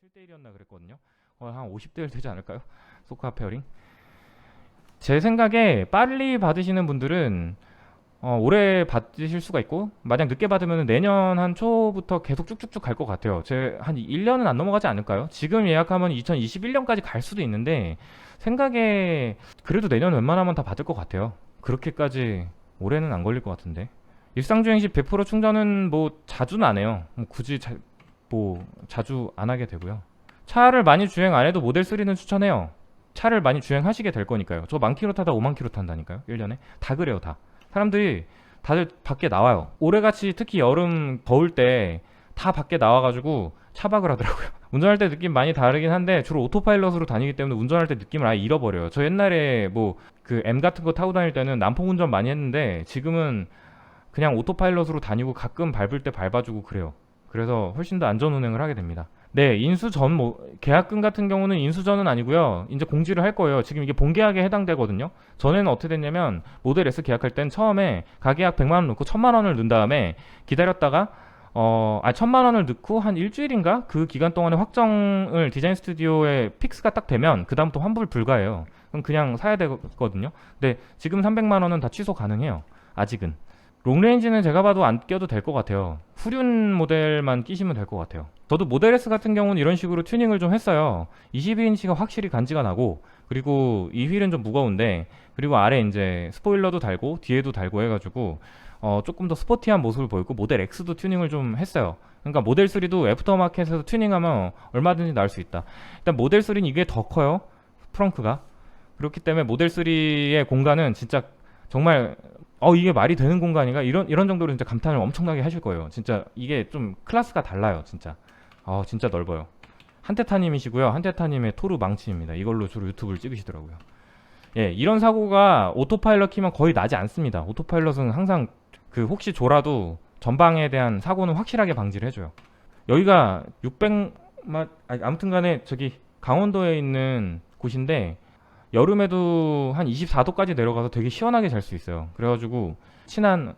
47대1이었나 그랬거든요. 한 50대1 되지 않을까요? 소카 페어링. 제 생각에 빨리 받으시는 분들은 올해 받으실 수가 있고, 만약 늦게 받으면 내년 한 초부터 계속 쭉쭉쭉 갈 것 같아요. 제 한 1년은 안 넘어가지 않을까요? 지금 예약하면 2021년까지 갈 수도 있는데, 생각에 그래도 내년 웬만하면 다 받을 것 같아요. 그렇게까지 올해는 안 걸릴 것 같은데. 일상주행 시 100% 충전은 뭐 자주는 안 해요. 뭐 굳이 뭐 자주 안 하게 되고요. 차를 많이 주행 안 해도 모델 3는 추천해요. 차를 많이 주행하시게 될 거니까요. 저 10,000km 타다 50,000km 탄다니까요. 1년에. 다 그래요, 다. 사람들이 다들 밖에 나와요. 올해같이 특히 여름 더울 때 다 밖에 나와가지고 차박을 하더라고요. 운전할 때 느낌 많이 다르긴 한데 주로 오토파일럿으로 다니기 때문에 운전할 때 느낌을 아예 잃어버려요. 저 옛날에 뭐 그 M 같은 거 타고 다닐 때는 난폭 운전 많이 했는데 지금은 그냥 오토파일럿으로 다니고 가끔 밟을 때 밟아주고 그래요. 그래서 훨씬 더 안전 운행을 하게 됩니다. 네, 인수전 계약금 같은 경우는 인수전은 아니고요. 이제 공지를 할 거예요. 지금 이게 본계약에 해당되거든요. 전에는 어떻게 됐냐면 모델 S 계약할 땐 처음에 가계약 100만 원 넣고 1,000만 원을 넣은 다음에 기다렸다가 1,000만 원을 넣고 한 일주일인가 그 기간 동안에 확정을 디자인 스튜디오에 픽스가 딱 되면 그다음부터 환불 불가해요. 그럼 그냥 사야 되거든요. 근데 지금 300만 원은 다 취소 가능해요. 아직은. 롱레인지는 제가 봐도 안 껴도 될 것 같아요. 후륜 모델만 끼시면 될 것 같아요. 저도 모델 S 같은 경우는 이런 식으로 튜닝을 좀 했어요. 22인치가 확실히 간지가 나고, 그리고 이 휠은 좀 무거운데, 그리고 아래 이제 스포일러도 달고 뒤에도 달고 해가지고 조금 더 스포티한 모습을 보이고, 모델 X도 튜닝을 좀 했어요. 그러니까 모델 3도 애프터마켓에서 튜닝하면 얼마든지 나올 수 있다. 일단 모델 3는 이게 더 커요. 트렁크가. 그렇기 때문에 모델 3의 공간은 진짜 정말 이게 말이 되는 공간인가? 이런 정도로 진짜 감탄을 엄청나게 하실 거예요. 진짜 이게 좀 클래스가 달라요, 진짜. 진짜 넓어요. 한테타님이시고요. 한테타님의 토르 망치입니다. 이걸로 주로 유튜브를 찍으시더라고요. 예, 이런 사고가 오토파일럿 키면 거의 나지 않습니다. 오토파일럿은 항상 혹시 졸아도 전방에 대한 사고는 확실하게 방지를 해줘요. 여기가 아무튼 간에 저기 강원도에 있는 곳인데, 여름에도 한 24도까지 내려가서 되게 시원하게 잘 수 있어요. 그래가지고 친한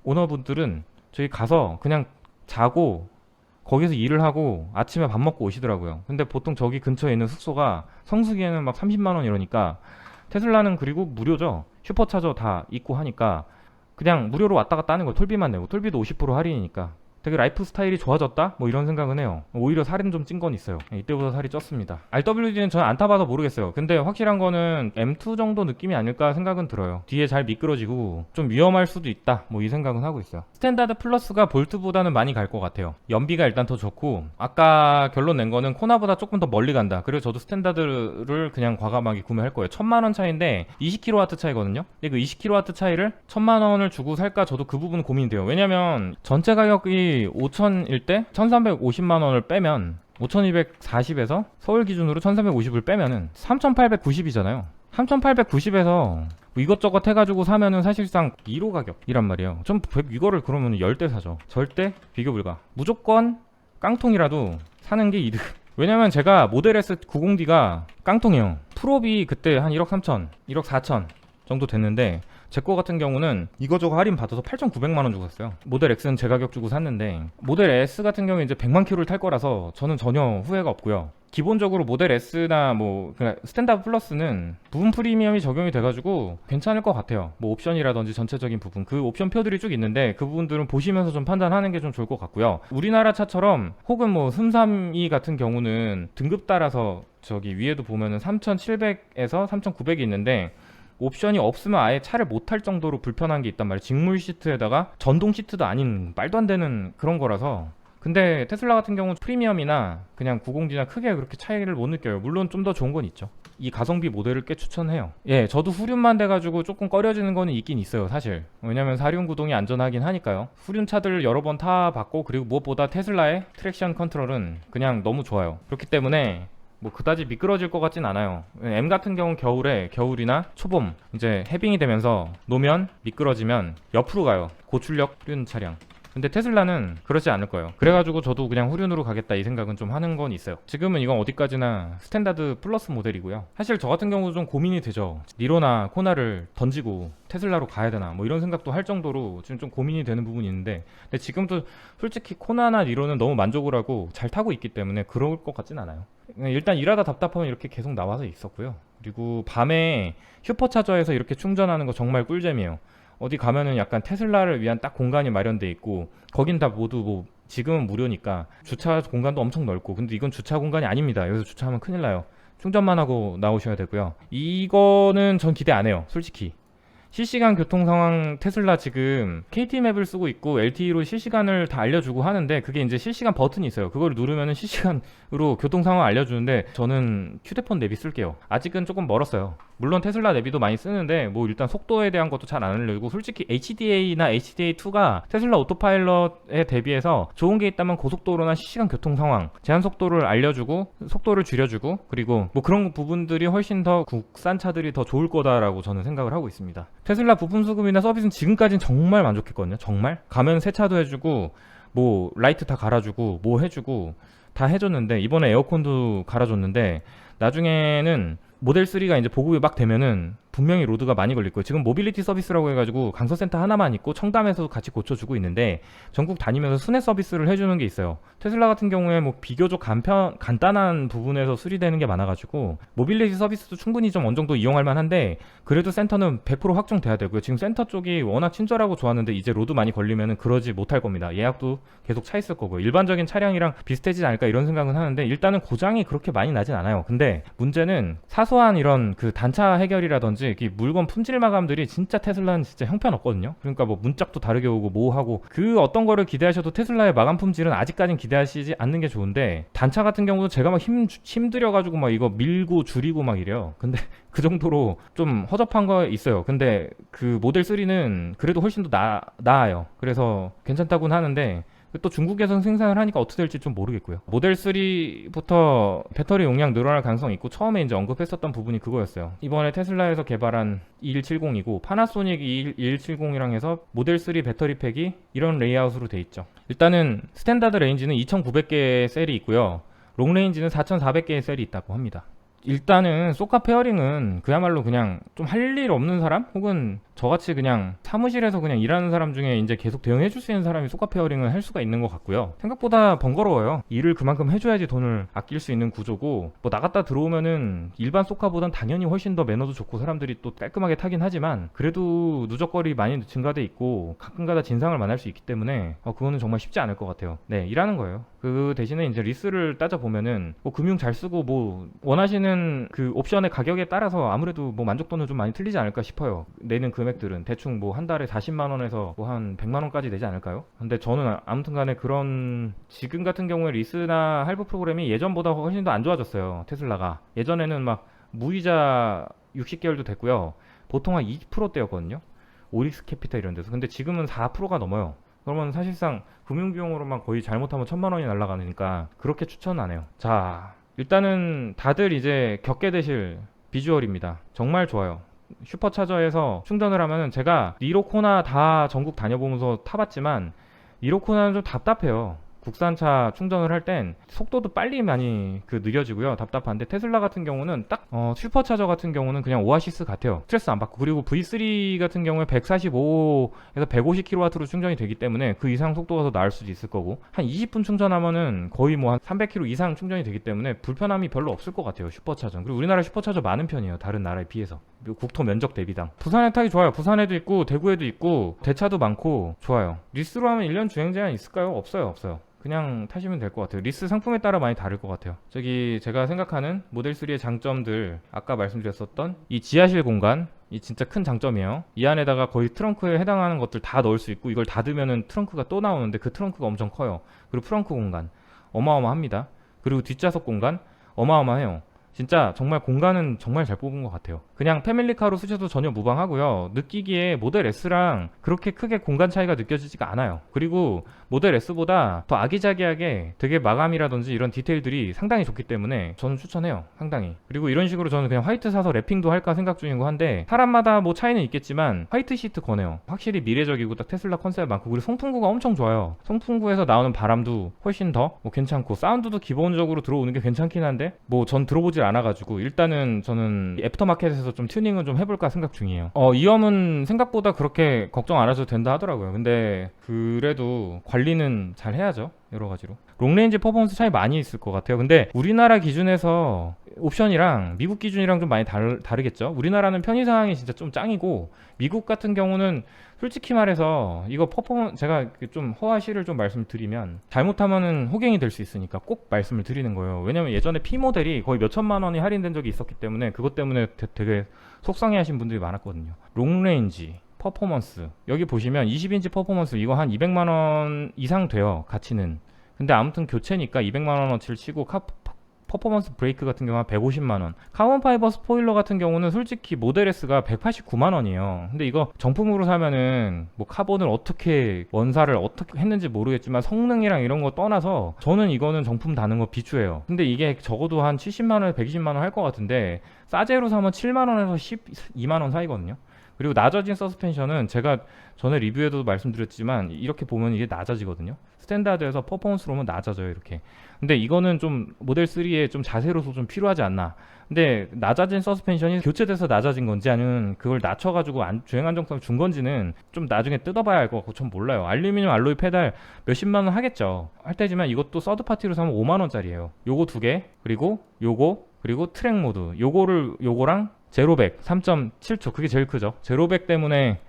오너분들은 저기 가서 그냥 자고 거기서 일을 하고 아침에 밥 먹고 오시더라고요. 근데 보통 저기 근처에 있는 숙소가 성수기에는 막 30만 원 이러니까, 테슬라는 그리고 무료죠. 슈퍼차저 다 있고 하니까 그냥 무료로 왔다 갔다 하는 거예요. 톨비만 내고. 톨비도 50% 할인이니까 되게 라이프 스타일이 좋아졌다? 뭐 이런 생각은 해요. 오히려 살은 좀 찐 건 있어요. 이때보다 살이 쪘습니다. RWD는 저는 안 타봐서 모르겠어요. 근데 확실한 거는 M2 정도 느낌이 아닐까 생각은 들어요. 뒤에 잘 미끄러지고 좀 위험할 수도 있다, 뭐 이 생각은 하고 있어요. 스탠다드 플러스가 볼트보다는 많이 갈 것 같아요. 연비가 일단 더 좋고, 아까 결론 낸 거는 코나보다 조금 더 멀리 간다. 그래서 저도 스탠다드를 그냥 과감하게 구매할 거예요. 1,000만 원 차이인데 20kW 차이거든요. 근데 그 20kW 차이를 1,000만 원을 주고 살까, 저도 그 부분 고민이 돼요. 왜냐면 전체 가격이 5,000일 때 1,350만 원을 빼면, 5,240에서 서울 기준으로 1,350을 빼면은 3,890이잖아요. 3,890에서 이것저것 해가지고 사면은 사실상 1호 가격이란 말이에요. 좀 이거를 그러면 10대 사죠. 절대 비교 불가. 무조건 깡통이라도 사는 게 이득. 왜냐면 제가 모델 S 90D가 깡통이에요. 프로비 그때 한 1억 3천, 1억 4천 정도 됐는데, 제 거 같은 경우는 이거저거 할인 받아서 8,900만 원 주고 샀어요. 모델 X는 제 가격 주고 샀는데, 모델 S 같은 경우에 이제 100만 킬로를 탈 거라서 저는 전혀 후회가 없고요. 기본적으로 모델 S나 스탠다드 플러스는 부분 프리미엄이 적용이 돼가지고 괜찮을 것 같아요. 뭐 옵션이라든지 전체적인 부분, 그 옵션 표들이 쭉 있는데 그 부분들은 보시면서 좀 판단하는 게 좀 좋을 것 같고요. 우리나라 차처럼, 혹은 뭐 슴3이 같은 경우는 등급 따라서 저기 위에도 보면은 3,700에서 3,900이 있는데, 옵션이 없으면 아예 차를 못 탈 정도로 불편한 게 있단 말이에요. 직물 시트에다가 전동 시트도 아닌 말도 안 되는 그런 거라서. 근데 테슬라 같은 경우는 프리미엄이나 그냥 90D나 크게 그렇게 차이를 못 느껴요. 물론 좀 더 좋은 건 있죠. 이 가성비 모델을 꽤 추천해요. 예, 저도 후륜만 돼가지고 조금 꺼려지는 거는 있긴 있어요, 사실. 왜냐면 사륜 구동이 안전하긴 하니까요. 후륜 차들을 여러 번 타봤고, 그리고 무엇보다 테슬라의 트랙션 컨트롤은 그냥 너무 좋아요. 그렇기 때문에 뭐 그다지 미끄러질 것 같진 않아요. M 같은 경우는 겨울이나 초봄 이제 해빙이 되면서 노면 미끄러지면 옆으로 가요. 고출력 륜 차량. 근데 테슬라는 그렇지 않을 거예요. 그래가지고 저도 그냥 후륜으로 가겠다 이 생각은 좀 하는 건 있어요. 지금은 이건 어디까지나 스탠다드 플러스 모델이고요. 사실 저 같은 경우도 좀 고민이 되죠. 니로나 코나를 던지고 테슬라로 가야 되나 뭐 이런 생각도 할 정도로 지금 좀 고민이 되는 부분이 있는데, 근데 지금도 솔직히 코나나 니로는 너무 만족을 하고 잘 타고 있기 때문에 그럴 것 같진 않아요. 일단 일하다 답답하면 이렇게 계속 나와서 있었고요. 그리고 밤에 슈퍼차저에서 이렇게 충전하는 거 정말 꿀잼이에요. 어디 가면은 약간 테슬라를 위한 딱 공간이 마련돼 있고, 거긴 다 모두 뭐 지금은 무료니까 주차 공간도 엄청 넓고, 근데 이건 주차 공간이 아닙니다. 여기서 주차하면 큰일 나요. 충전만 하고 나오셔야 되고요. 이거는 전 기대 안 해요, 솔직히. 실시간 교통 상황 테슬라 지금 KT 맵을 쓰고 있고 LTE로 실시간을 다 알려주고 하는데, 그게 이제 실시간 버튼이 있어요. 그걸 누르면은 실시간으로 교통 상황 알려주는데, 저는 휴대폰 내비 쓸게요. 아직은 조금 멀었어요. 물론 테슬라 내비도 많이 쓰는데 뭐 일단 속도에 대한 것도 잘 안 알려주고, 솔직히 HDA나 HDA2가 테슬라 오토파일럿에 대비해서 좋은 게 있다면 고속도로나 실시간 교통 상황 제한 속도를 알려주고 속도를 줄여주고, 그리고 뭐 그런 부분들이 훨씬 더 국산 차들이 더 좋을 거다라고 저는 생각을 하고 있습니다. 테슬라 부품 수급이나 서비스는 지금까지는 정말 만족했거든요. 정말 가면 세차도 해주고 뭐 라이트 다 갈아주고 뭐 해주고 다 해줬는데, 이번에 에어컨도 갈아줬는데, 나중에는 모델 3가 이제 보급이 막 되면은 분명히 로드가 많이 걸릴 거예요. 지금 모빌리티 서비스라고 해가지고 강서센터 하나만 있고 청담에서도 같이 고쳐주고 있는데, 전국 다니면서 순회 서비스를 해주는 게 있어요. 테슬라 같은 경우에 뭐 비교적 간단한 부분에서 수리되는 게 많아가지고 모빌리티 서비스도 충분히 좀 어느 정도 이용할 만한데, 그래도 센터는 100% 확정돼야 되고요. 지금 센터 쪽이 워낙 친절하고 좋았는데 이제 로드 많이 걸리면은 그러지 못할 겁니다. 예약도 계속 차 있을 거고요. 일반적인 차량이랑 비슷해지지 않을까 이런 생각은 하는데, 일단은 고장이 그렇게 많이 나진 않아요. 근데 문제는 사소한 이런 그 단차 해결이라든지 물건 품질 마감들이 진짜 테슬라는 진짜 형편없거든요. 그러니까 뭐 문짝도 다르게 오고 뭐 하고, 그 어떤 거를 기대하셔도 테슬라의 마감 품질은 아직까진 기대하시지 않는 게 좋은데, 단차 같은 경우도 제가 막 힘들여가지고 막 이거 밀고 줄이고 막 이래요. 근데 그 정도로 좀 허접한 거 있어요. 근데 그 모델 3는 그래도 훨씬 더 나아요. 그래서 괜찮다고는 하는데, 또 중국에서 생산을 하니까 어떻게 될지 좀 모르겠고요. 모델 3부터 배터리 용량 늘어날 가능성이 있고, 처음에 이제 언급했었던 부분이 그거였어요. 이번에 테슬라에서 개발한 2170이고 파나소닉 2170이랑 해서 모델 3 배터리 팩이 이런 레이아웃으로 돼 있죠. 일단은 스탠다드 레인지는 2900개의 셀이 있고요. 롱 레인지는 4400개의 셀이 있다고 합니다. 일단은 소카 페어링은 그야말로 그냥 좀 할 일 없는 사람, 혹은 저같이 그냥 사무실에서 그냥 일하는 사람 중에 이제 계속 대응해 줄 수 있는 사람이 소카 페어링을 할 수가 있는 것 같고요. 생각보다 번거로워요. 일을 그만큼 해줘야지 돈을 아낄 수 있는 구조고, 뭐 나갔다 들어오면은 일반 소카보단 당연히 훨씬 더 매너도 좋고 사람들이 또 깔끔하게 타긴 하지만, 그래도 누적거리 많이 증가돼 있고 가끔가다 진상을 만날 수 있기 때문에 그거는 정말 쉽지 않을 것 같아요. 네, 일하는 거예요. 그 대신에 이제 리스를 따져보면은 뭐 금융 잘 쓰고 뭐 원하시는 그 옵션의 가격에 따라서 아무래도 뭐 만족도는 좀 많이 틀리지 않을까 싶어요. 내는 금액들은 대충 뭐 한 달에 40만 원에서 뭐 한 100만 원까지 되지 않을까요? 근데 저는 아무튼 간에 그런, 지금 같은 경우에 리스나 할부 프로그램이 예전보다 훨씬 더 안 좋아졌어요. 테슬라가 예전에는 막 무이자 60개월도 됐고요. 보통 한 20%대였거든요. 오릭스 캐피탈 이런 데서. 근데 지금은 4%가 넘어요. 그러면 사실상 금융비용으로만 거의 잘못하면 1000만 원이 날아가니까 그렇게 추천은 안 해요. 자, 일단은 다들 이제 겪게 되실 비주얼입니다. 정말 좋아요. 슈퍼차저에서 충전을 하면은, 제가 니로코나 다 전국 다녀보면서 타봤지만 니로코나는 좀 답답해요. 국산차 충전을 할 땐 속도도 빨리 많이 느려지고요. 답답한데, 테슬라 같은 경우는 딱 슈퍼차저 같은 경우는 그냥 오아시스 같아요. 스트레스 안 받고. 그리고 V3 같은 경우에 145에서 150kW로 충전이 되기 때문에 그 이상 속도가 더 나을 수도 있을 거고, 한 20분 충전하면은 거의 뭐 한 300km 이상 충전이 되기 때문에 불편함이 별로 없을 것 같아요, 슈퍼차저. 그리고 우리나라 슈퍼차저 많은 편이에요, 다른 나라에 비해서. 국토 면적 대비당. 부산에 타기 좋아요. 부산에도 있고 대구에도 있고 대차도 많고 좋아요. 리스로 하면 1년 주행 제한 있을까요? 없어요. 그냥 타시면 될 것 같아요. 리스 상품에 따라 많이 다를 것 같아요. 저기 제가 생각하는 모델 3의 장점들, 아까 말씀드렸었던 이 지하실 공간, 이 진짜 큰 장점이에요. 이 안에다가 거의 트렁크에 해당하는 것들 다 넣을 수 있고, 이걸 닫으면은 트렁크가 또 나오는데 그 트렁크가 엄청 커요. 그리고 프렁크 공간 어마어마합니다. 그리고 뒷좌석 공간 어마어마해요. 진짜 정말 공간은 정말 잘 뽑은 것 같아요. 그냥 패밀리카로 쓰셔도 전혀 무방하고요. 느끼기에 모델 S랑 그렇게 크게 공간 차이가 느껴지지가 않아요. 그리고 모델 S보다 더 아기자기하게 되게 마감이라든지 이런 디테일들이 상당히 좋기 때문에 저는 추천해요. 상당히. 그리고 이런 식으로 저는 그냥 화이트 사서 랩핑도 할까 생각 중이고 한데 사람마다 뭐 차이는 있겠지만 화이트 시트 권해요. 확실히 미래적이고 딱 테슬라 컨셉 많고 그리고 송풍구가 엄청 좋아요. 송풍구에서 나오는 바람도 훨씬 더 뭐 괜찮고 사운드도 기본적으로 들어오는 게 괜찮긴 한데 뭐 전 들어보질 않아가지고 일단은 저는 애프터마켓에서 좀 튜닝을 좀 해볼까 생각 중이에요. 이 엄은 생각보다 그렇게 걱정 안 하셔도 된다 하더라고요. 근데 그래도 관리는 잘 해야죠. 여러 가지로. 롱레인지 퍼포먼스 차이 많이 있을 것 같아요. 근데 우리나라 기준에서 옵션이랑 미국 기준이랑 좀 많이 다르겠죠. 우리나라는 편의사항이 진짜 좀 짱이고 미국 같은 경우는 솔직히 말해서 이거 퍼포먼스 제가 좀 허와시를 좀 말씀드리면 잘못하면은 호갱이 될 수 있으니까 꼭 말씀을 드리는 거예요. 왜냐면 예전에 P 모델이 거의 몇 천만 원이 할인된 적이 있었기 때문에 그것 때문에 되게 속상해하신 분들이 많았거든요. 롱레인지 퍼포먼스 여기 보시면 20인치 퍼포먼스 이거 한 200만 원 이상 돼요. 가치는. 근데 아무튼 교체니까 200만 원어치를 치고 퍼포먼스 브레이크 같은 경우는 150만 원. 카본 파이버 스포일러 같은 경우는 솔직히 모델 S가 189만 원이에요. 근데 이거 정품으로 사면은 뭐 카본을 어떻게 원사를 어떻게 했는지 모르겠지만 성능이랑 이런 거 떠나서 저는 이거는 정품 다는 거 비추해요. 근데 이게 적어도 한 70만 원, 120만 원 할 것 같은데 싸제로 사면 7만 원에서 12만 원 사이거든요. 그리고 낮아진 서스펜션은 제가 전에 리뷰에도 말씀드렸지만 이렇게 보면 이게 낮아지거든요. 스탠다드에서 퍼포먼스로 오면 낮아져요 이렇게. 근데 이거는 좀 모델 3에 좀 자세로서 좀 필요하지 않나. 근데 낮아진 서스펜션이 교체돼서 낮아진 건지 아니면 그걸 낮춰가지고 주행 안정성을 준 건지는 좀 나중에 뜯어봐야 알 것 같고 전 몰라요. 알루미늄 알로이 페달 몇십만 원 하겠죠. 할 때지만 이것도 서드 파티로 사면 5만 원짜리예요. 요거 두 개 그리고 요거 그리고 트랙 모드 요거랑 제로백 3.7초 그게 제일 크죠. 제로백 때문에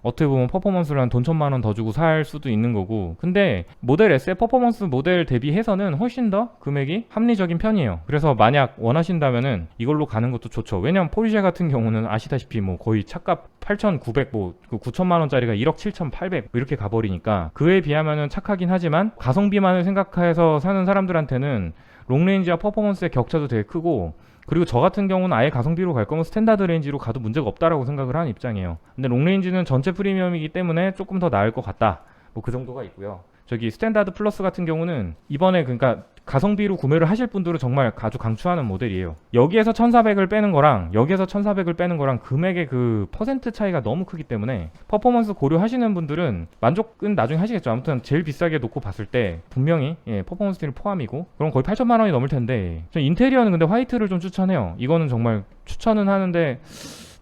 어떻게 보면 퍼포먼스를 한 돈 1,000만 원 더 주고 살 수도 있는 거고 근데 모델 S의 퍼포먼스 모델 대비해서는 훨씬 더 금액이 합리적인 편이에요. 그래서 만약 원하신다면은 이걸로 가는 것도 좋죠. 왜냐면 포르쉐 같은 경우는 아시다시피 뭐 거의 차값 8,900 뭐 9천만 원짜리가 1억 7,800 이렇게 가버리니까 그에 비하면은 착하긴 하지만 가성비만을 생각해서 사는 사람들한테는 롱레인지와 퍼포먼스의 격차도 되게 크고 그리고 저 같은 경우는 아예 가성비로 갈 거면 스탠다드 레인지로 가도 문제가 없다라고 생각을 하는 입장이에요. 근데 롱레인지는 전체 프리미엄이기 때문에 조금 더 나을 것 같다. 뭐 그 정도가 있고요. 저기 스탠다드 플러스 같은 경우는 이번에 그러니까 가성비로 구매를 하실 분들은 정말 아주 강추하는 모델이에요. 여기에서 1,400을 빼는 거랑 여기에서 1,400을 빼는 거랑 금액의 그 퍼센트 차이가 너무 크기 때문에 퍼포먼스 고려하시는 분들은 만족은 나중에 하시겠죠. 아무튼 제일 비싸게 놓고 봤을 때 분명히 퍼포먼스 딜 포함이고 그럼 거의 8천만 원이 넘을 텐데 저 인테리어는 근데 화이트를 좀 추천해요. 이거는 정말 추천은 하는데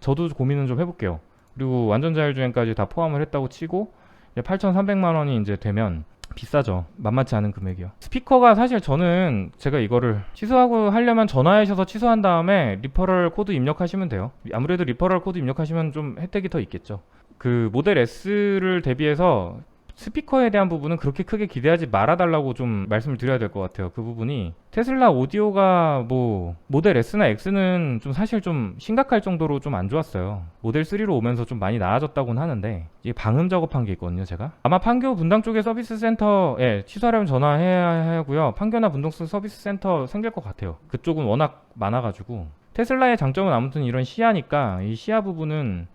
저도 고민은 좀 해볼게요. 그리고 완전 자율주행까지 다 포함을 했다고 치고 8,300만 원이 이제 되면 비싸죠. 만만치 않은 금액이요. 스피커가 사실 저는 제가 이거를 취소하고 하려면 전화하셔서 취소한 다음에 리퍼럴 코드 입력하시면 돼요. 아무래도 리퍼럴 코드 입력하시면 좀 혜택이 더 있겠죠. 그 모델 S를 대비해서 스피커에 대한 부분은 그렇게 크게 기대하지 말아달라고 좀 말씀을 드려야 될 것 같아요. 그 부분이 테슬라 오디오가 뭐 모델 S나 X는 좀 사실 좀 심각할 정도로 좀 안 좋았어요. 모델 3로 오면서 좀 많이 나아졌다고는 하는데 이게 방음 작업한 게 있거든요. 제가 아마 판교 분당 쪽에 서비스 센터에 취소하려면 전화해야 하고요. 판교나 분당 서비스 센터 생길 것 같아요. 그쪽은 워낙 많아가지고 테슬라의 장점은 아무튼 이런 시야니까 이 시야 부분은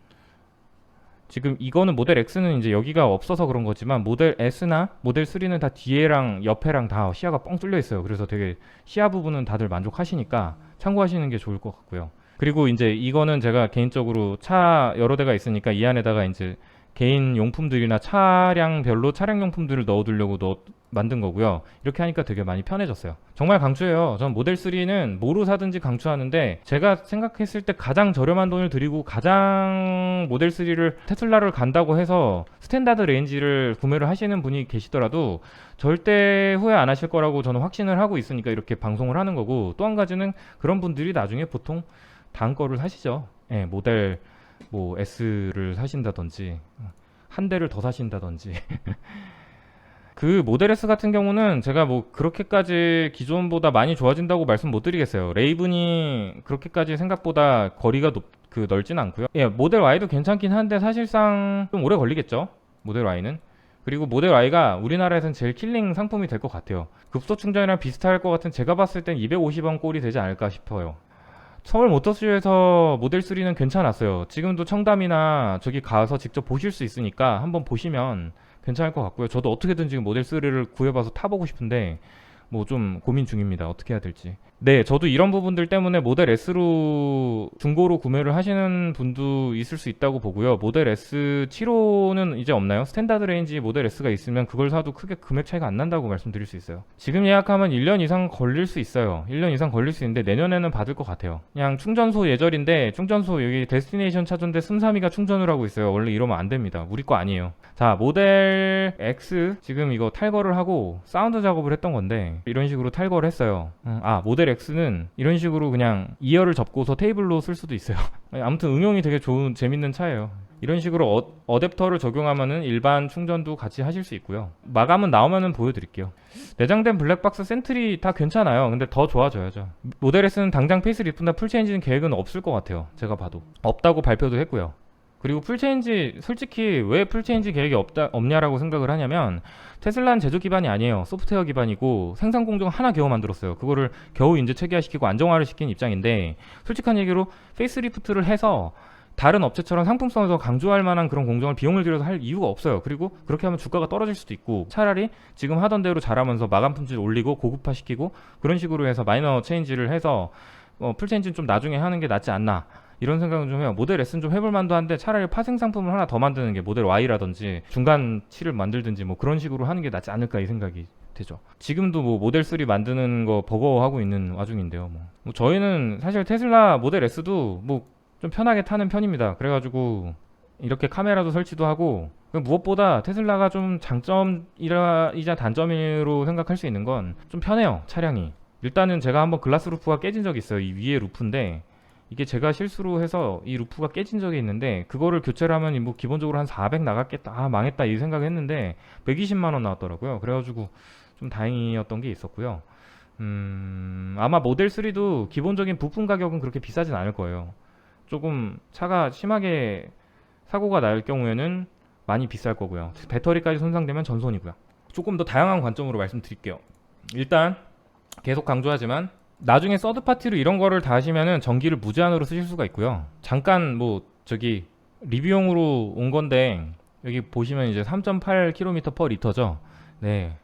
지금 이거는 모델 X는 이제 여기가 없어서 그런 거지만 모델 S나 모델 3는 다 뒤에랑 옆에랑 다 시야가 뻥 뚫려 있어요. 그래서 되게 시야 부분은 다들 만족하시니까 참고하시는 게 좋을 것 같고요. 그리고 이제 이거는 제가 개인적으로 차 여러 대가 있으니까 이 안에다가 이제 개인 용품들이나 차량별로 차량 용품들을 넣어두려고 만든 거고요. 이렇게 하니까 되게 많이 편해졌어요. 정말 강추해요. 전 모델 3는 뭐로 사든지 강추하는데 제가 생각했을 때 가장 저렴한 돈을 들이고 가장 모델 3를 테슬라를 간다고 해서 스탠다드 레인지를 구매를 하시는 분이 계시더라도 절대 후회 안 하실 거라고 저는 확신을 하고 있으니까 이렇게 방송을 하는 거고 또 한 가지는 그런 분들이 나중에 보통 다음 거를 사시죠. 예, 모델 뭐 S를 사신다든지 한 대를 더 사신다든지 그 모델 S 같은 경우는 제가 뭐 그렇게까지 기존보다 많이 좋아진다고 말씀 못 드리겠어요. 레이븐이 그렇게까지 생각보다 거리가 넓진 않고요. 예, 모델 Y도 괜찮긴 한데 사실상 좀 오래 걸리겠죠. 모델 Y는. 그리고 모델 Y가 우리나라에서는 제일 킬링 상품이 될 것 같아요. 급소 충전이랑 비슷할 것 같은 제가 봤을 땐 250원 꼴이 되지 않을까 싶어요. 서울 모터쇼에서 모델 3는 괜찮았어요. 지금도 청담이나 저기 가서 직접 보실 수 있으니까 한번 보시면 괜찮을 것 같고요. 저도 어떻게든 지금 모델 3를 구해봐서 타보고 싶은데 뭐 좀 고민 중입니다. 어떻게 해야 될지. 네, 저도 이런 부분들 때문에 모델 S로 중고로 구매를 하시는 분도 있을 수 있다고 보고요. 모델 S 7호는 이제 없나요? 스탠다드 레인지 모델 S가 있으면 그걸 사도 크게 금액 차이가 안 난다고 말씀드릴 수 있어요. 지금 예약하면 1년 이상 걸릴 수 있어요. 1년 이상 걸릴 수 있는데 내년에는 받을 것 같아요. 그냥 충전소 예절인데 충전소 여기 데스티네이션 차주인데 슴삼이가 충전을 하고 있어요. 원래 이러면 안 됩니다. 우리 거 아니에요. 자, 모델 X 지금 이거 탈거를 하고 사운드 작업을 했던 건데 이런 식으로 탈거를 했어요. 모델 X는 이런 식으로 그냥 2열을 접고서 테이블로 쓸 수도 있어요. 아무튼 응용이 되게 좋은 재밌는 차예요. 이런 식으로 어댑터를 적용하면은 일반 충전도 같이 하실 수 있고요. 마감은 나오면은 보여드릴게요. 내장된 블랙박스 센트리 다 괜찮아요. 근데 더 좋아져야죠. 모델 S는 당장 페이스리프트나 풀체인지는 계획은 없을 것 같아요. 제가 봐도 없다고 발표도 했고요. 그리고 풀체인지 솔직히 왜 풀체인지 계획이 없냐라고 생각을 하냐면 테슬라는 제조 기반이 아니에요. 소프트웨어 기반이고 생산 공정 하나 겨우 만들었어요. 그거를 겨우 이제 체계화시키고 안정화를 시킨 입장인데 솔직한 얘기로 페이스리프트를 해서 다른 업체처럼 상품성을 더 강조할 만한 그런 공정을 비용을 들여서 할 이유가 없어요. 그리고 그렇게 하면 주가가 떨어질 수도 있고 차라리 지금 하던 대로 잘하면서 마감 품질 올리고 고급화시키고 그런 식으로 해서 마이너 체인지를 해서 풀체인지는 좀 나중에 하는 게 낫지 않나 이런 생각은 좀 해요. 모델 S는 좀 해볼 만도 한데 차라리 파생 상품을 하나 더 만드는 게 모델 Y라든지 중간 칠을 만들든지 뭐 그런 식으로 하는 게 낫지 않을까 이 생각이 되죠. 지금도 뭐 모델 3 만드는 거 버거워하고 있는 와중인데요. 뭐 저희는 사실 테슬라 모델 S도 뭐 좀 편하게 타는 편입니다. 그래가지고 이렇게 카메라도 설치도 하고 무엇보다 테슬라가 좀 장점이자 단점으로 생각할 수 있는 건 좀 편해요. 차량이. 일단은 제가 한번 글라스 루프가 깨진 적이 있어요. 이 위에 루프인데 이게 제가 실수로 해서 이 루프가 깨진 적이 있는데 그거를 교체를 하면 뭐 기본적으로 한 400 나갔겠다. 망했다 이 생각했는데 120만 원 나왔더라고요. 그래가지고 좀 다행이었던 게 있었고요. 아마 모델 3도 기본적인 부품 가격은 그렇게 비싸진 않을 거예요. 조금 차가 심하게 사고가 날 경우에는 많이 비쌀 거고요. 배터리까지 손상되면 전손이고요. 조금 더 다양한 관점으로 말씀드릴게요. 일단 계속 강조하지만 나중에 서드파티로 이런 거를 다 하시면은 전기를 무제한으로 쓰실 수가 있고요. 잠깐 뭐 저기 리뷰용으로 온 건데 여기 보시면 이제 3.8km/L죠. 네.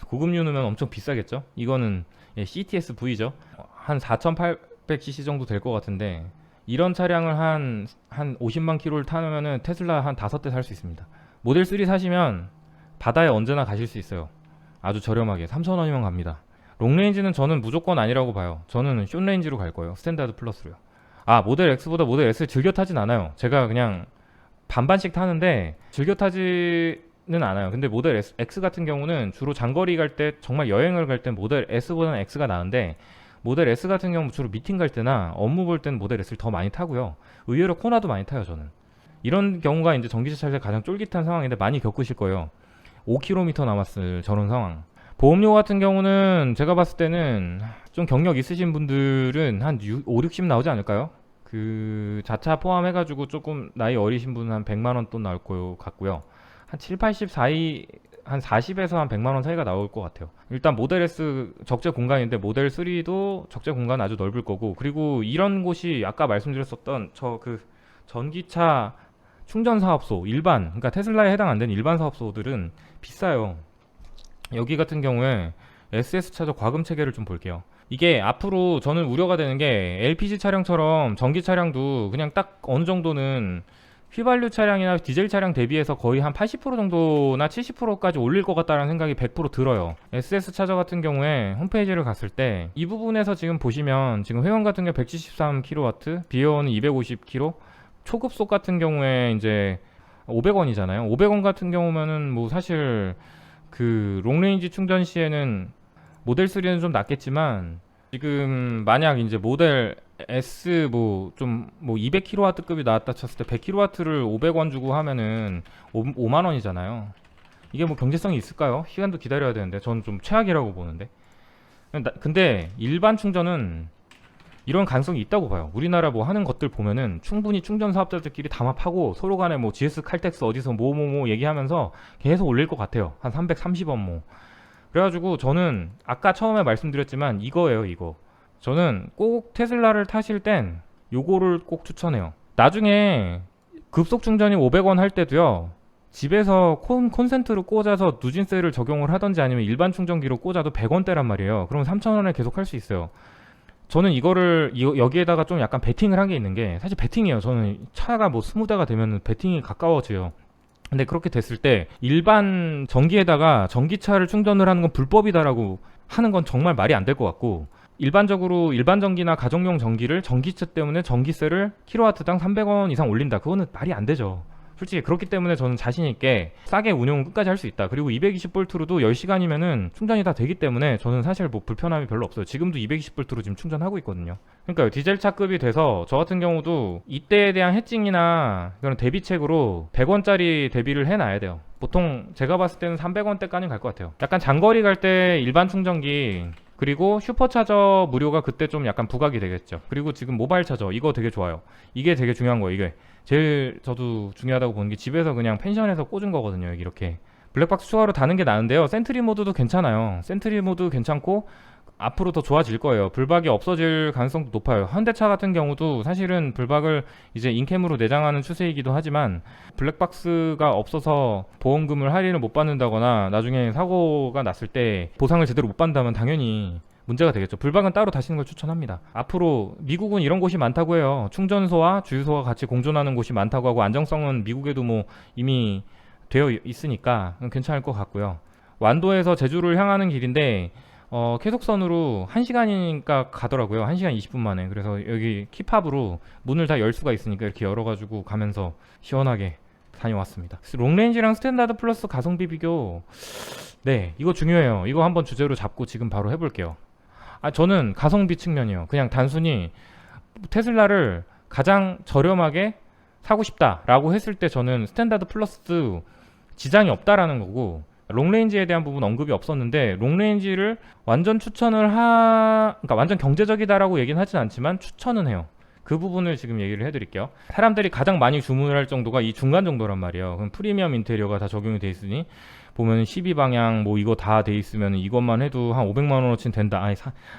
고급류 넣으면 엄청 비싸겠죠? 이거는 CTS V죠. 한 4,800cc 정도 될 것 같은데 이런 차량을 한 50만 킬로를 타면은 테슬라 한 5대 살 수 있습니다. 모델 3 사시면 바다에 언제나 가실 수 있어요. 아주 저렴하게 3,000원이면 갑니다. 롱레인지는 저는 무조건 아니라고 봐요. 저는 숏레인지로 갈 거예요. 스탠다드 플러스로요. 모델 X보다 모델 S 즐겨 타진 않아요. 제가 그냥 반반씩 타는데 즐겨 타지는 않아요. 근데 모델 X 같은 경우는 주로 장거리 갈 때 정말 여행을 갈 때 모델 S보다는 X가 나은데 모델 S 같은 경우 주로 미팅 갈 때나 업무 볼 때는 모델 S를 더 많이 타고요. 의외로 코나도 많이 타요. 저는 이런 경우가 이제 전기차 탈 때 가장 쫄깃한 상황인데 많이 겪으실 거예요. 5km 남았을 저런 상황. 보험료 같은 경우는 제가 봤을 때는 좀 경력 있으신 분들은 한 5, 60 나오지 않을까요? 그 자차 포함해가지고 조금 나이 어리신 분은 한 100만원 돈 나올 것 같고요. 한 7, 80 사이 한 40에서 한 100만원 사이가 나올 것 같아요. 일단 모델 S 적재 공간인데 모델 3도 적재 공간 아주 넓을 거고 그리고 이런 곳이 아까 말씀드렸었던 저 그 전기차 충전 사업소 일반 그러니까 테슬라에 해당 안 되는 일반 사업소들은 비싸요. 여기 같은 경우에 SS 차저 과금 체계를 좀 볼게요. 이게 앞으로 저는 우려가 되는 게 LPG 차량처럼 전기 차량도 그냥 딱 어느 정도는 휘발유 차량이나 디젤 차량 대비해서 거의 한 80% 정도나 70%까지 올릴 것 같다는 생각이 100% 들어요. SS 차저 같은 경우에 홈페이지를 갔을 때 이 부분에서 지금 보시면 지금 회원 같은 경우 173kW, 비회원은 250kW, 초급속 같은 경우에 이제 500원이잖아요. 500원 같은 경우면은 뭐 사실 그 롱레인지 충전 시에는 모델 3는 좀 낫겠지만 지금 만약 이제 모델 S 뭐 좀 뭐 200kW급이 나왔다 쳤을 때 100kW를 500원 주고 하면은 5만 원이잖아요. 이게 뭐 경제성이 있을까요? 시간도 기다려야 되는데 저는 좀 최악이라고 보는데. 근데 일반 충전은 이런 가능성이 있다고 봐요. 우리나라 뭐 하는 것들 보면은 충분히 충전 사업자들끼리 담합하고 서로 간에 뭐 GS 칼텍스 어디서 뭐 얘기하면서 계속 올릴 것 같아요. 한 330원 뭐. 그래가지고 저는 아까 처음에 말씀드렸지만 이거예요, 이거. 저는 꼭 테슬라를 타실 땐 요거를 꼭 추천해요. 나중에 급속 충전이 500원 할 때도요, 집에서 콘센트로 꽂아서 누진세를 적용을 하던지 아니면 일반 충전기로 꽂아도 100원대란 말이에요. 그럼 3,000원에 계속 할 수 있어요. 저는 이거를 여기에다가 좀 약간 베팅을 한 게 있는 게, 사실 베팅이에요. 저는 차가 뭐 20대가 되면 베팅이 가까워져요. 근데 그렇게 됐을 때 일반 전기에다가 전기차를 충전을 하는 건 불법이다라고 하는 건 정말 말이 안 될 것 같고, 일반적으로 일반 전기나 가정용 전기를 전기차 때문에 전기세를 킬로와트당 300원 이상 올린다, 그거는 말이 안 되죠. 솔직히 그렇기 때문에 저는 자신 있게 싸게 운용을 끝까지 할 수 있다. 그리고 220V로도 10시간이면은 충전이 다 되기 때문에 저는 사실 뭐 불편함이 별로 없어요. 지금도 220V로 지금 충전하고 있거든요. 그러니까 디젤차급이 돼서 저 같은 경우도 이때에 대한 해칭이나 그런 대비책으로 100원짜리 대비를 해놔야 돼요. 보통 제가 봤을 때는 300원대까지는 갈 것 같아요. 약간 장거리 갈 때 일반 충전기, 그리고 슈퍼차저 무료가 그때 좀 약간 부각이 되겠죠. 그리고 지금 모바일 차저 이거 되게 좋아요. 이게 되게 중요한 거예요. 이게 제일 저도 중요하다고 보는 게, 집에서 그냥 펜션에서 꽂은 거거든요. 여기 이렇게 블랙박스 추가로 다는 게 나은데요. 센트리 모드도 괜찮아요. 센트리 모드 괜찮고 앞으로 더 좋아질 거예요. 불박이 없어질 가능성도 높아요. 현대차 같은 경우도 사실은 불박을 이제 인캠으로 내장하는 추세이기도 하지만, 블랙박스가 없어서 보험금을 할인을 못 받는다거나 나중에 사고가 났을 때 보상을 제대로 못 받는다면 당연히 문제가 되겠죠. 불박은 따로 다시는 걸 추천합니다. 앞으로 미국은 이런 곳이 많다고 해요. 충전소와 주유소가 같이 공존하는 곳이 많다고 하고, 안정성은 미국에도 뭐 이미 되어 있으니까 괜찮을 것 같고요. 완도에서 제주를 향하는 길인데 쾌속선으로 1시간이니까 가더라고요. 1시간 20분 만에. 그래서 여기 키팝으로 문을 다 열 수가 있으니까 이렇게 열어가지고 가면서 시원하게 다녀왔습니다. 롱레인지랑 스탠다드 플러스 가성비 비교, 네, 이거 중요해요. 이거 한번 주제로 잡고 지금 바로 해볼게요. 저는 가성비 측면이요. 그냥 단순히 테슬라를 가장 저렴하게 사고 싶다라고 했을 때 저는 스탠다드 플러스 지장이 없다라는 거고, 롱레인지에 대한 부분 언급이 없었는데, 롱레인지를 완전 그러니까 완전 경제적이다라고 얘기는 하진 않지만 추천은 해요. 그 부분을 지금 얘기를 해드릴게요. 사람들이 가장 많이 주문을 할 정도가 이 중간 정도란 말이에요. 그럼 프리미엄 인테리어가 다 적용이 돼 있으니 보면 12방향 뭐 이거 다 돼 있으면 이것만 해도 한 500만 원어치 된다. 아니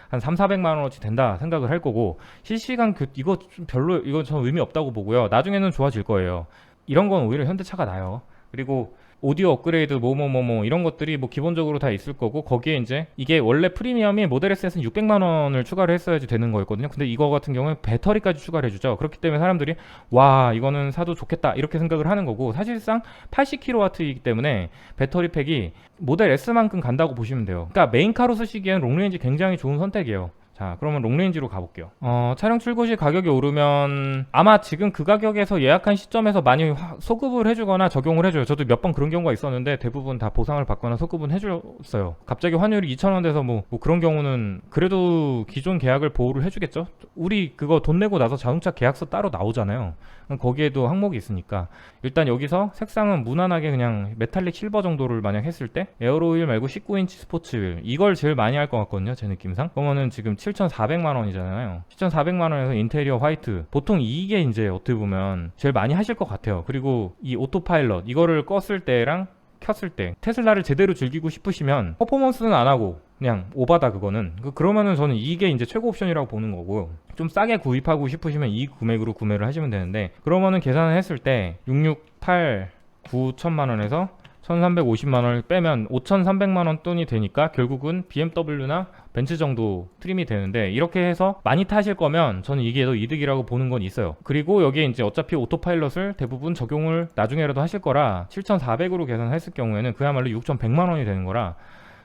한 3, 400만 원어치 된다 생각을 할 거고, 실시간 이거 좀 별로, 이거 저는 의미 없다고 보고요. 나중에는 좋아질 거예요. 이런 건 오히려 현대차가 나요. 그리고 오디오 업그레이드 뭐뭐뭐뭐 이런 것들이 뭐 기본적으로 다 있을 거고, 거기에 이제 이게 원래 프리미엄이 모델 S에서는 600만 원을 추가를 했어야지 되는 거였거든요. 근데 이거 같은 경우에 배터리까지 추가를 해주죠. 그렇기 때문에 사람들이 와, 이거는 사도 좋겠다 이렇게 생각을 하는 거고, 사실상 80kW이기 때문에 배터리 팩이 모델 S만큼 간다고 보시면 돼요. 그러니까 메인카로 쓰시기에는 롱레인지 굉장히 좋은 선택이에요. 자, 그러면 롱레인지로 가볼게요. 차량 출고 시 가격이 오르면 아마 지금 그 가격에서 예약한 시점에서 많이 소급을 해주거나 적용을 해줘요. 저도 몇 번 그런 경우가 있었는데 대부분 다 보상을 받거나 소급은 해줬어요. 갑자기 환율이 2,000원 돼서 뭐 그런 경우는 그래도 기존 계약을 보호를 해주겠죠. 우리 그거 돈 내고 나서 자동차 계약서 따로 나오잖아요. 거기에도 항목이 있으니까. 일단 여기서 색상은 무난하게 그냥 메탈릭 실버 정도를 만약 했을 때, 에어로일 말고 19인치 스포츠 휠, 이걸 제일 많이 할 것 같거든요, 제 느낌상. 그러면은 지금 7,400만 원이잖아요. 7,400만 원에서 인테리어 화이트, 보통 이게 이제 어떻게 보면 제일 많이 하실 것 같아요. 그리고 이 오토파일럿 이거를 껐을 때랑 켰을 때 테슬라를 제대로 즐기고 싶으시면 퍼포먼스는 안 하고 그냥 오바다 그거는, 그러면은 저는 이게 이제 최고 옵션이라고 보는 거고, 좀 싸게 구입하고 싶으시면 이 금액으로 구매를 하시면 되는데, 그러면은 계산을 했을 때 668, 9천만 원에서 1350만 원을 빼면 5300만 원 돈이 되니까 결국은 BMW나 벤츠 정도 트림이 되는데, 이렇게 해서 많이 타실 거면 저는 이게 더 이득이라고 보는 건 있어요. 그리고 여기에 이제 어차피 오토파일럿을 대부분 적용을 나중에라도 하실 거라 7400으로 계산했을 경우에는 그야말로 6100만 원이 되는 거라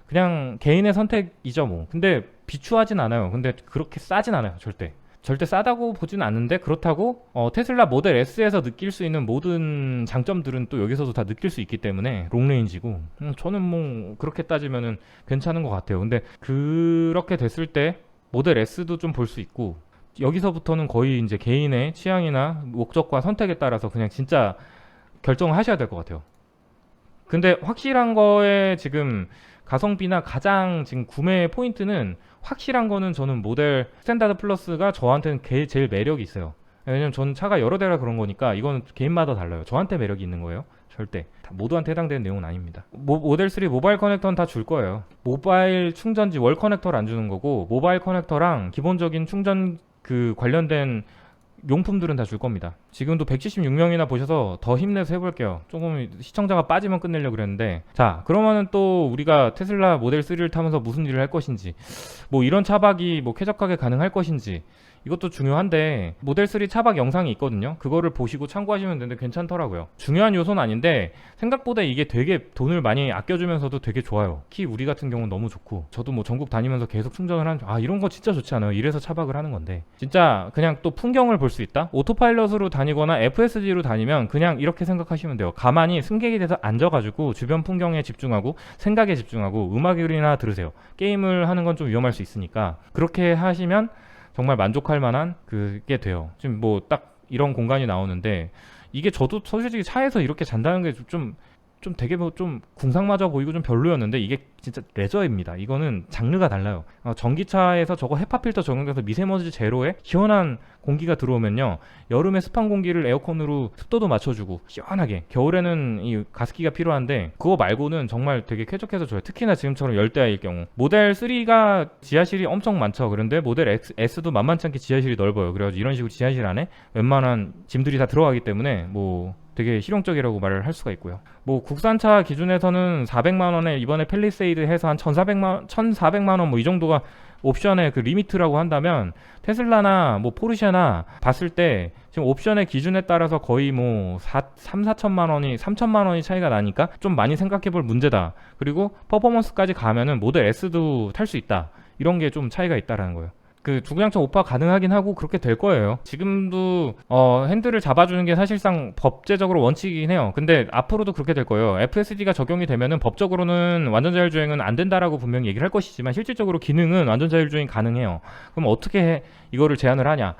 그냥 개인의 선택이죠 뭐. 근데 비추하진 않아요. 근데 그렇게 싸진 않아요. 절대 싸다고 보진 않는데, 그렇다고 테슬라 모델 S에서 느낄 수 있는 모든 장점들은 또 여기서도 다 느낄 수 있기 때문에 롱레인지고, 저는 뭐 그렇게 따지면은 괜찮은 것 같아요. 근데 그렇게 됐을 때 모델 S도 좀 볼 수 있고, 여기서부터는 거의 이제 개인의 취향이나 목적과 선택에 따라서 그냥 진짜 결정을 하셔야 될 것 같아요. 근데 확실한 거에 지금 가성비나 가장 지금 구매 포인트는, 확실한 거는 저는 모델 스탠다드 플러스가 저한테는 제일 매력이 있어요. 왜냐면 저는 차가 여러 대라 그런 거니까 이거는 개인마다 달라요. 저한테 매력이 있는 거예요. 절대 다 모두한테 해당되는 내용은 아닙니다. 모델 3 모바일 커넥터는 다 줄 거예요. 모바일 충전지 월 커넥터를 안 주는 거고 모바일 커넥터랑 기본적인 충전 그 관련된 용품들은 다 줄 겁니다. 지금도 176명이나 보셔서 더 힘내서 해볼게요. 조금 시청자가 빠지면 끝내려고 그랬는데, 자 그러면은 또 우리가 테슬라 모델 3를 타면서 무슨 일을 할 것인지, 뭐 이런 차박이 뭐 쾌적하게 가능할 것인지, 이것도 중요한데 모델 3 차박 영상이 있거든요. 그거를 보시고 참고하시면 되는데 괜찮더라고요. 중요한 요소는 아닌데 생각보다 이게 되게 돈을 많이 아껴주면서도 되게 좋아요. 특히 우리 같은 경우는 너무 좋고, 저도 뭐 전국 다니면서 계속 충전을 하는, 이런 거 진짜 좋지 않아요? 이래서 차박을 하는 건데, 진짜 그냥 또 풍경을 볼 수 있다? 오토파일럿으로 다니거나 FSD로 다니면 그냥 이렇게 생각하시면 돼요. 가만히 승객이 돼서 앉아가지고 주변 풍경에 집중하고 생각에 집중하고 음악이나 들으세요. 게임을 하는 건 좀 위험할 수 있으니까 그렇게 하시면 정말 만족할 만한 그게 돼요. 지금 뭐 딱 이런 공간이 나오는데, 이게 저도 솔직히 차에서 이렇게 잔다는 게 좀 되게 뭐 좀 궁상맞아 보이고 좀 별로였는데, 이게 진짜 레저입니다. 이거는 장르가 달라요. 전기차에서 저거 헤파 필터 적용돼서 미세먼지 제로에 시원한 공기가 들어오면요, 여름에 습한 공기를 에어컨으로 습도도 맞춰주고 시원하게, 겨울에는 이 가습기가 필요한데 그거 말고는 정말 되게 쾌적해서 좋아요. 특히나 지금처럼 열대야일 경우. 모델 3가 지하실이 엄청 많죠. 그런데 모델 S도 만만치 않게 지하실이 넓어요. 그래가지고 이런 식으로 지하실 안에 웬만한 짐들이 다 들어가기 때문에 뭐 되게 실용적이라고 말을 할 수가 있고요. 뭐 국산차 기준에서는 400만원에 이번에 팰리세이드 해서 한 1400만원 뭐 이 정도가 옵션의 그 리미트라고 한다면, 테슬라나 뭐 포르쉐나 봤을 때 지금 옵션의 기준에 따라서 거의 뭐 3,4천만원이 3천만원이 차이가 나니까 좀 많이 생각해 볼 문제다. 그리고 퍼포먼스까지 가면은 모델 S도 탈 수 있다. 이런 게 좀 차이가 있다라는 거예요. 그 주구장창 오파 가능하긴 하고 그렇게 될 거예요. 지금도 핸들을 잡아주는 게 사실상 법제적으로 원칙이긴 해요. 근데 앞으로도 그렇게 될 거예요. FSD가 적용이 되면은 법적으로는 완전 자율주행은 안 된다라고 분명히 얘기를 할 것이지만, 실질적으로 기능은 완전 자율주행이 가능해요. 그럼 어떻게 이거를 제한을 하냐?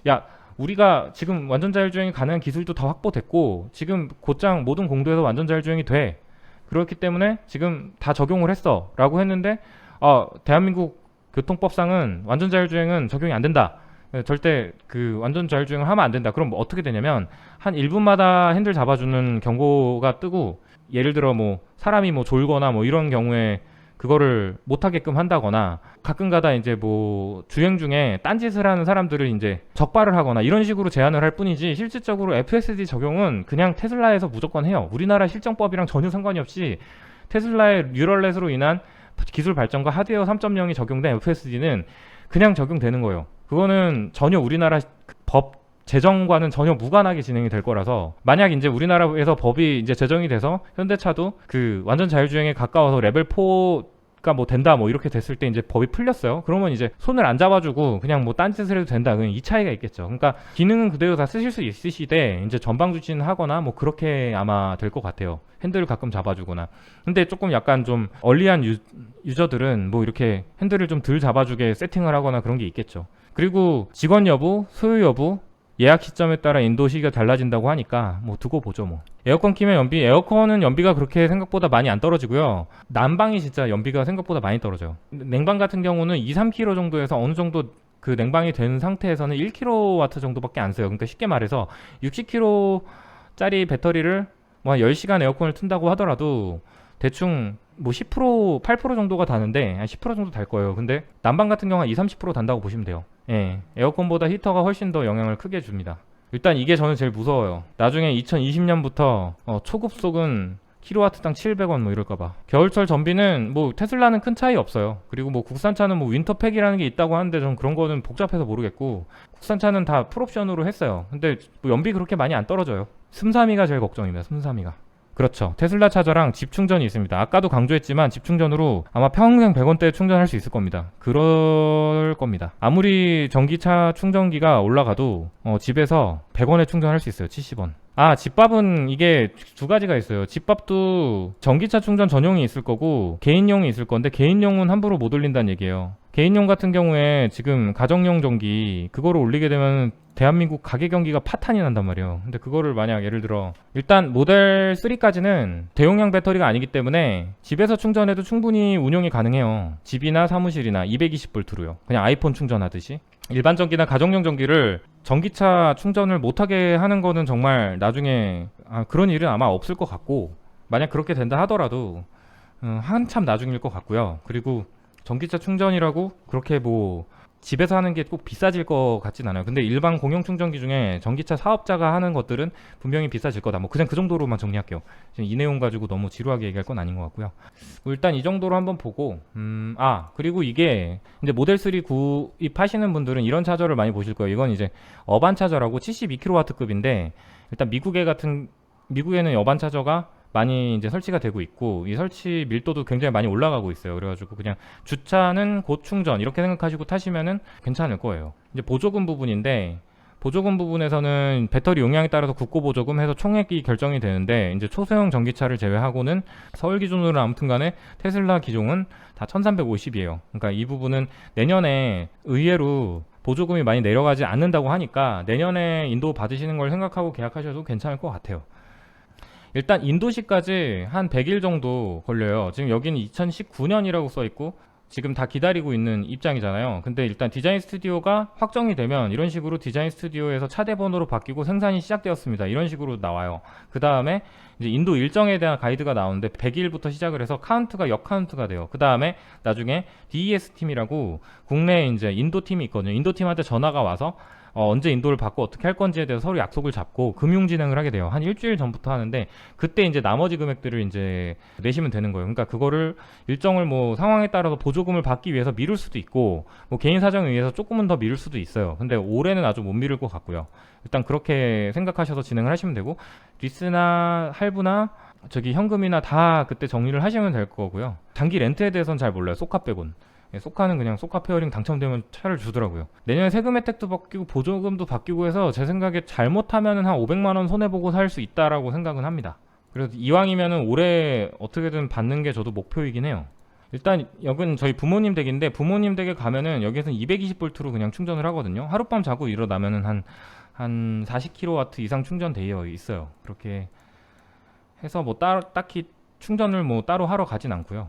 야, 우리가 지금 완전 자율주행이 가능한 기술도 다 확보됐고, 지금 곧장 모든 공도에서 완전 자율주행이 돼. 그렇기 때문에 지금 다 적용을 했어 라고 했는데, 대한민국 교통법상은 완전 자율주행은 적용이 안 된다. 절대 그 완전 자율주행을 하면 안 된다. 그럼 뭐 어떻게 되냐면, 한 1분마다 핸들 잡아주는 경고가 뜨고, 예를 들어 뭐 사람이 뭐 졸거나 뭐 이런 경우에 그거를 못하게끔 한다거나, 가끔가다 이제 뭐 주행 중에 딴짓을 하는 사람들을 이제 적발을 하거나 이런 식으로 제한을 할 뿐이지, 실질적으로 FSD 적용은 그냥 테슬라에서 무조건 해요. 우리나라 실정법이랑 전혀 상관이 없이 테슬라의 뉴럴넷으로 인한 기술 발전과 하드웨어 3.0이 적용된 FSD는 그냥 적용되는 거예요. 그거는 전혀 우리나라 법 제정과는 전혀 무관하게 진행이 될 거라서, 만약 이제 우리나라에서 법이 이제 제정이 돼서 현대차도 그 완전 자율주행에 가까워서 레벨 4가 뭐 된다 뭐 이렇게 됐을 때 이제 법이 풀렸어요. 그러면 이제 손을 안 잡아주고 그냥 뭐 딴짓을 해도 된다. 그냥 이 차이가 있겠죠. 그러니까 기능은 그대로 다 쓰실 수 있으시되 이제 전방 주시는 하거나 뭐 그렇게 아마 될 것 같아요. 핸들을 가끔 잡아주거나. 근데 조금 약간 좀 얼리한 유저들은 뭐 이렇게 핸들을 좀 덜 잡아주게 세팅을 하거나 그런 게 있겠죠. 그리고 직원 여부, 소유 여부, 예약 시점에 따라 인도 시기가 달라진다고 하니까 뭐 두고 보죠 뭐. 에어컨 키면 연비, 에어컨은 연비가 그렇게 생각보다 많이 안 떨어지고요. 난방이 진짜 연비가 생각보다 많이 떨어져요. 냉방 같은 경우는 2-3kg 정도에서 어느 정도 그 냉방이 된 상태에서는 1kW 정도밖에 안 써요. 그러니까 쉽게 말해서 60kg짜리 배터리를 뭐 한 10시간 에어컨을 튼다고 하더라도 대충 뭐 10%, 8% 정도가 다는데, 한 10% 정도 달 거예요. 근데 난방 같은 경우는 20-30% 단다고 보시면 돼요. 예, 에어컨보다 히터가 훨씬 더 영향을 크게 줍니다. 일단 이게 저는 제일 무서워요. 나중에 2020년부터 초급속은 킬로와트당 700원 뭐 이럴까봐. 겨울철 전비는 뭐 테슬라는 큰 차이 없어요. 그리고 뭐 국산차는 뭐 윈터팩이라는 게 있다고 하는데 전 그런 거는 복잡해서 모르겠고, 국산차는 다 풀옵션으로 했어요. 근데 뭐 연비 그렇게 많이 안 떨어져요. 슴삼이가 제일 걱정입니다. 슴삼이가. 그렇죠. 테슬라 차저랑 집 충전이 있습니다. 아까도 강조했지만 집 충전으로 아마 평생 100원대에 충전할 수 있을 겁니다. 그럴 겁니다. 아무리 전기차 충전기가 올라가도 집에서 100원에 충전할 수 있어요. 70원. 집밥은 이게 두 가지가 있어요. 집밥도 전기차 충전 전용이 있을 거고 개인용이 있을 건데, 개인용은 함부로 못 올린다는 얘기예요. 개인용 같은 경우에 지금 가정용 전기 그거를 올리게 되면 대한민국 가계 경기가 파탄이 난단 말이에요. 근데 그거를 만약 예를 들어, 일단 모델 3까지는 대용량 배터리가 아니기 때문에 집에서 충전해도 충분히 운용이 가능해요. 집이나 사무실이나 220V로요. 그냥 아이폰 충전하듯이. 일반 전기나 가정용 전기를 전기차 충전을 못하게 하는 거는 정말 나중에 그런 일은 아마 없을 것 같고, 만약 그렇게 된다 하더라도 한참 나중일 것 같고요. 그리고 전기차 충전이라고 그렇게 뭐 집에서 하는 게 꼭 비싸질 것 같진 않아요. 근데 일반 공용 충전기 중에 전기차 사업자가 하는 것들은 분명히 비싸질 거다. 뭐 그냥 그 정도로만 정리할게요. 지금 이 내용 가지고 너무 지루하게 얘기할 건 아닌 것 같고요. 뭐 일단 이 정도로 한번 보고, 그리고 이게 이제 모델 3 구입하시는 분들은 이런 차저를 많이 보실 거예요. 이건 이제 어반 차저라고 72kW급인데, 일단 미국에는 어반 차저가 많이 이제 설치가 되고 있고, 이 설치 밀도도 굉장히 많이 올라가고 있어요. 그래가지고 그냥 주차는 곧 충전 이렇게 생각하시고 타시면은 괜찮을 거예요. 이제 보조금 부분인데, 보조금 부분에서는 배터리 용량에 따라서 국고 보조금 해서 총액이 결정이 되는데, 이제 초소형 전기차를 제외하고는 서울 기준으로 아무튼 간에 테슬라 기종은 다 1350이에요. 그러니까 이 부분은 내년에 의외로 보조금이 많이 내려가지 않는다고 하니까 내년에 인도 받으시는 걸 생각하고 계약하셔도 괜찮을 것 같아요. 일단 인도시까지 한 100일 정도 걸려요. 지금 여기는 2019년이라고 써 있고 지금 다 기다리고 있는 입장이잖아요. 근데 일단 디자인 스튜디오가 확정이 되면 이런 식으로 디자인 스튜디오에서 차대 번호로 바뀌고 생산이 시작되었습니다. 이런 식으로 나와요. 그 다음에 이제 인도 일정에 대한 가이드가 나오는데 100일부터 시작을 해서 카운트가 역 카운트가 돼요. 그 다음에 나중에 DES 팀이라고 국내에 이제 인도 팀이 있거든요. 인도 팀한테 전화가 와서 언제 인도를 받고 어떻게 할 건지에 대해서 서로 약속을 잡고 금융 진행을 하게 돼요. 한 일주일 전부터 하는데 그때 이제 나머지 금액들을 이제 내시면 되는 거예요. 그러니까 그거를 일정을 뭐 상황에 따라서 보조금을 받기 위해서 미룰 수도 있고 뭐 개인 사정에 의해서 조금은 더 미룰 수도 있어요. 근데 올해는 아주 못 미룰 것 같고요. 일단 그렇게 생각하셔서 진행을 하시면 되고 리스나 할부나 저기 현금이나 다 그때 정리를 하시면 될 거고요. 장기 렌트에 대해서는 잘 몰라요. 소카 빼곤. 소카는 그냥 소카 페어링 당첨되면 차를 주더라고요. 내년에 세금 혜택도 바뀌고 보조금도 바뀌고 해서 제 생각에 잘못하면 한 500만원 손해보고 살 수 있다라고 생각은 합니다. 그래서 이왕이면은 올해 어떻게든 받는 게 저도 목표이긴 해요. 일단 여긴 저희 부모님 댁인데 부모님 댁에 가면은 여기에서는 220V로 그냥 충전을 하거든요. 하룻밤 자고 일어나면은 한 40kW 이상 충전되어 있어요. 그렇게 해서 뭐 딱히 충전을 뭐 따로 하러 가진 않고요.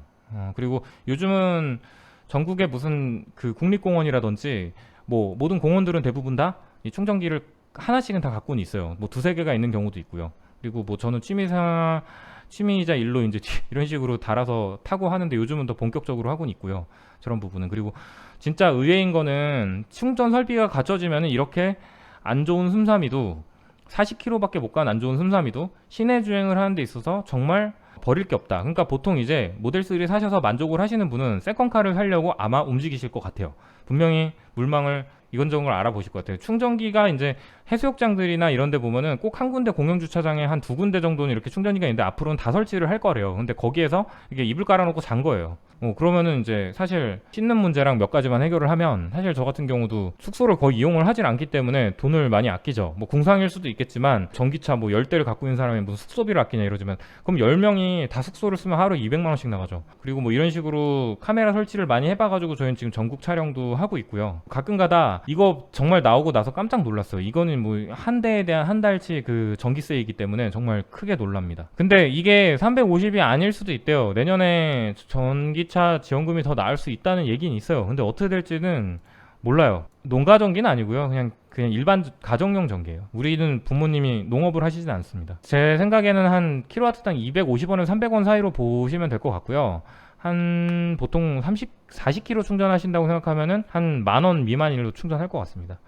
그리고 요즘은 전국에 무슨 그 국립공원이라든지 뭐 모든 공원들은 대부분 다 이 충전기를 하나씩은 다 갖고는 있어요. 뭐 두세 개가 있는 경우도 있고요. 그리고 뭐 저는 취미이자 일로 이제 이런 식으로 달아서 타고 하는데 요즘은 더 본격적으로 하고는 있고요. 저런 부분은. 그리고 진짜 의외인 거는 충전 설비가 갖춰지면은 이렇게 안 좋은 슴삼이도 40km밖에 못 간 안 좋은 슴삼이도 시내 주행을 하는 데 있어서 정말 버릴 게 없다. 그러니까 보통 이제 모델 3 사셔서 만족을 하시는 분은 세컨카를 사려고 아마 움직이실 것 같아요. 분명히 물망을 이건저건 걸 알아보실 것 같아요. 충전기가 이제 해수욕장들이나 이런 데 보면은 꼭 한 군데 공영 주차장에 한 두 군데 정도는 이렇게 충전기가 있는데 앞으로는 다 설치를 할 거래요. 근데 거기에서 이게 이불 깔아놓고 잔 거예요. 그러면은 이제 사실 씻는 문제랑 몇 가지만 해결을 하면 사실 저 같은 경우도 숙소를 거의 이용을 하진 않기 때문에 돈을 많이 아끼죠. 뭐 공상일 수도 있겠지만 전기차 뭐 10대를 갖고 있는 사람이 무슨 숙소비를 아끼냐 이러지만 그럼 10명이 다 숙소를 쓰면 하루 200만원씩 나가죠. 그리고 뭐 이런 식으로 카메라 설치를 많이 해봐가지고 저희는 지금 전국 촬영도 하고 있고요. 가끔가다 이거 정말 나오고 나서 깜짝 놀랐어요. 이거는 뭐 한 대에 대한 한 달치 그 전기세이기 때문에 정말 크게 놀랍니다. 근데 이게 350이 아닐 수도 있대요. 내년에 전기차 지원금이 더 나을 수 있다는 얘기는 있어요. 근데 어떻게 될지는 몰라요. 농가전기는 아니고요. 그냥 일반 가정용 전기예요. 우리는 부모님이 농업을 하시진 않습니다. 제 생각에는 한 킬로와트당 250원에서 300원 사이로 보시면 될 것 같고요. 한 보통 40km 충전하신다고 생각하면은 한 10,000원 미만으로 충전할 것 같습니다.